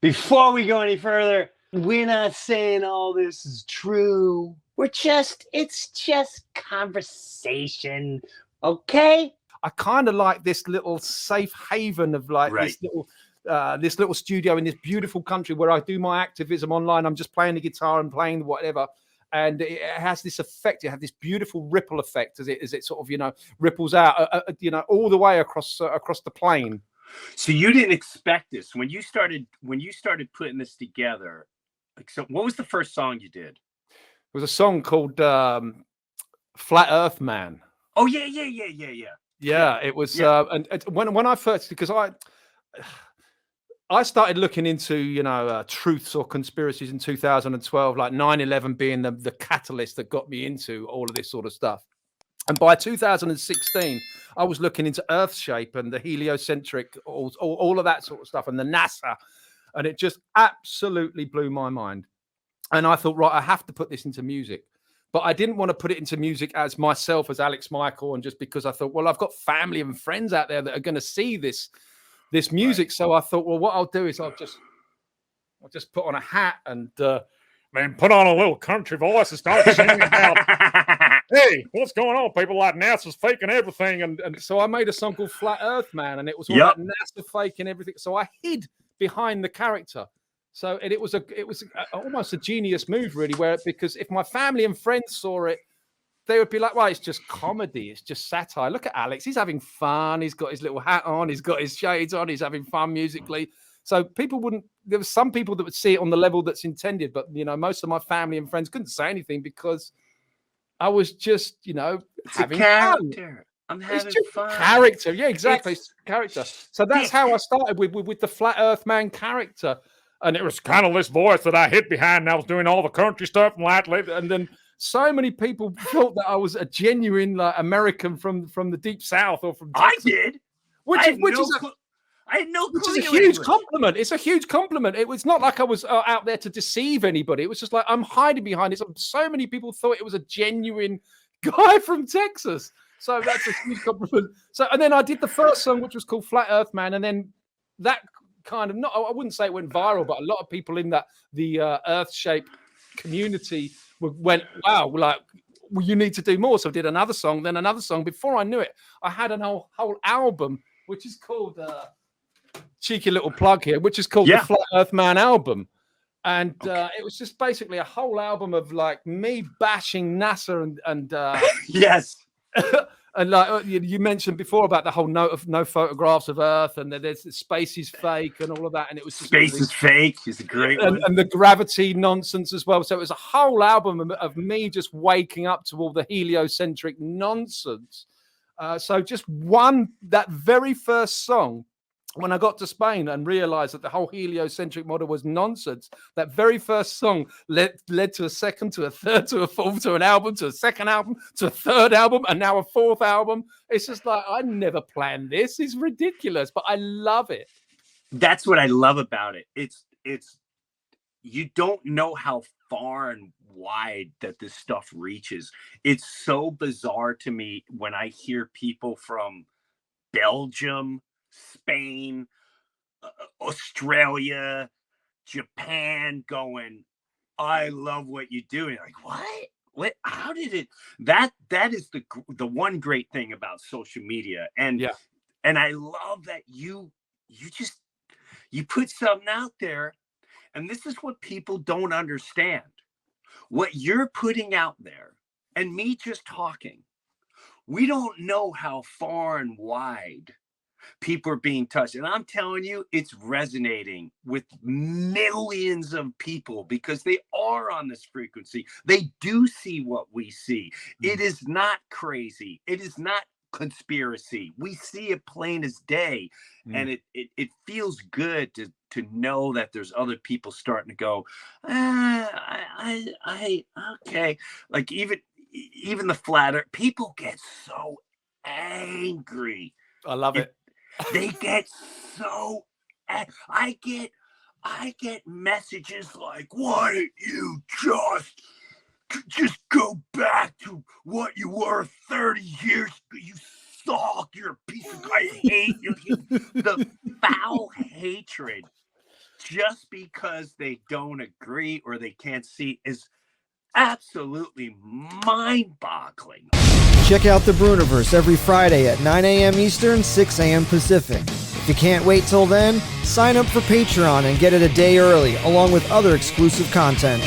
Before we go any further, we're not saying all this is true. It's just conversation, okay? I kind of like this little safe haven of like Right. this little studio in this beautiful country where I do my activism online. I'm just playing the guitar and playing whatever. And it has this effect. It has this beautiful ripple effect as it sort of, ripples out, all the way across the plain. So you didn't expect this when you started putting this together. Like, so what was the first song you did? It was a song called Flat Earth Man. Oh yeah. Yeah, it was. And when I first, because I started looking into, truths or conspiracies in 2012, like 9/11 being the catalyst that got me into all of this sort of stuff. And by 2016, I was looking into Earth shape and the heliocentric, all of that sort of stuff, and the NASA, and it just absolutely blew my mind. And I thought, right, I have to put this into music. But I didn't want to put it into music as myself, as Alex Michael, and just because I thought, well, I've got family and friends out there that are going to see this music. Right. So I thought, well, what I'll do is I'll just put on a hat and put on a little country voice and start singing about, hey, what's going on? People like NASA's faking everything. And so I made a song called Flat Earth Man, and it was all about NASA faking everything. So I hid behind the character. So it was almost a genius move, really, because if my family and friends saw it, they would be like, well, it's just comedy. It's just satire. Look at Alex. He's having fun. He's got his little hat on. He's got his shades on. He's having fun musically. So there were some people that would see it on the level that's intended. But, most of my family and friends couldn't say anything because I was just, having fun. I'm having fun. Character. Yeah, exactly. It's character. So that's how I started with the Flat Earth Man character. And it was kind of this voice that I hid behind, and I was doing all the country stuff and then so many people thought that I was a genuine American from the deep South or from Texas. I did. I had no clue. Which is a huge compliment. It's a huge compliment. It was not like I was out there to deceive anybody. It was just like I'm hiding behind it. So many people thought it was a genuine guy from Texas. So that's a huge compliment. So, and then I did the first song, which was called Flat Earth Man, and then that kind of, I wouldn't say it went viral, but a lot of people in the Earth shape community went, wow, like, well, you need to do more. So I did another song, then another song. Before I knew it, I had a whole album, which is called cheeky little plug here, which is called the Flat Earth Man album. And it was just basically a whole album of like me bashing NASA and yes. And like you mentioned before about the whole no photographs of Earth, and there's space is fake and all of that, and it was just space is fake is a great one. And the gravity nonsense as well. So it was a whole album of me just waking up to all the heliocentric nonsense. So just that very first song, when I got to Spain and realized that the whole heliocentric model was nonsense, that very first song led to a second, to a third, to a fourth, to an album, to a second album, to a third album, and now a fourth album. It's just like, I never planned this. It's ridiculous, but I love it. That's what I love about it. It's you don't know how far and wide that this stuff reaches. It's so bizarre to me when I hear people from Belgium, Spain, Australia, Japan going, I love what you do. And you're like, what? How did it? That is the one great thing about social media. And I love that you put something out there, and this is what people don't understand. What you're putting out there, and me just talking, we don't know how far and wide people are being touched. And I'm telling you, it's resonating with millions of people because they are on this frequency. They do see what we see. It is not crazy. It is not conspiracy. We see it plain as day. And it feels good to know that there's other people starting to go, okay. Like even the flat earth, people get so angry. I love it. They get so, I get messages like, why didn't you just go back to what you were 30 years ago? You suck. You're a piece of, I hate you. The foul hatred just because they don't agree or they can't see is absolutely mind-boggling. Check out the Breuniverse every Friday at 9 a.m. Eastern, 6 a.m. Pacific. If you can't wait till then, sign up for Patreon and get it a day early, along with other exclusive content.